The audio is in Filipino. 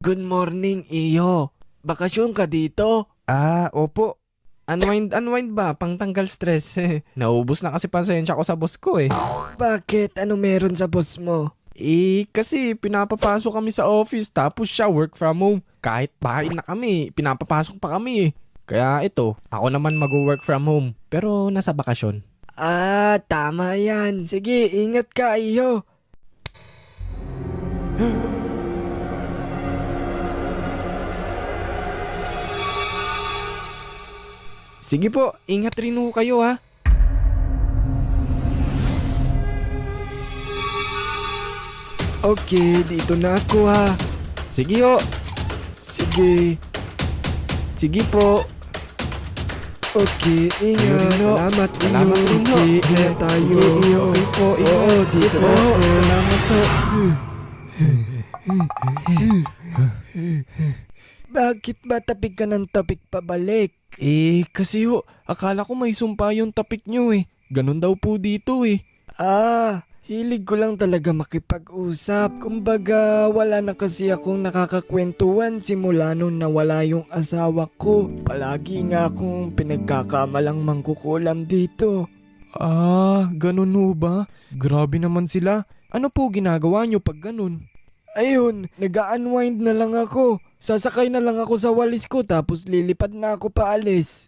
Good morning, Iyo. Bakasyon ka dito? Opo. Unwind ba? Pangtanggal stress. Naubos na kasi pasensya ko sa boss ko eh. Bakit? Ano meron sa boss mo? Kasi pinapapasok kami sa office tapos siya work from home. Kahit bahay na kami, pinapapasok pa kami eh. Kaya ito, ako naman mag-work from home. Pero nasa bakasyon. Tama yan. Sige, ingat ka, Iyo. Sige po, ingat rin ho kayo ha. Okay, dito na ako ha. Sige ho. Sige. Sige po. Okay, ingat. Ayun, ho. Salamat, Salamat Iyo. rin ho. Okay, ingat tayo. Sige, Iyo. okay po, ingat. Oo, Sige dito po. na ako. Salamat po. Bakit ba tapik ka ng tapik pabalik? Kasi ho, akala ko may sumpa yung tapik nyo eh. Ganun daw po dito eh. Hilig ko lang talaga makipag-usap. Kumbaga, wala na kasi akong nakakakwentuhan simula nung nawala yung asawa ko. Palagi nga akong pinagkakamalang mangkukulam dito. Ganun ho ba? Grabe naman sila. Ano po ginagawa nyo pag ganun? Ayun, nag-unwind na lang ako. Sasakay na lang ako sa walis ko tapos lilipad na ako paalis.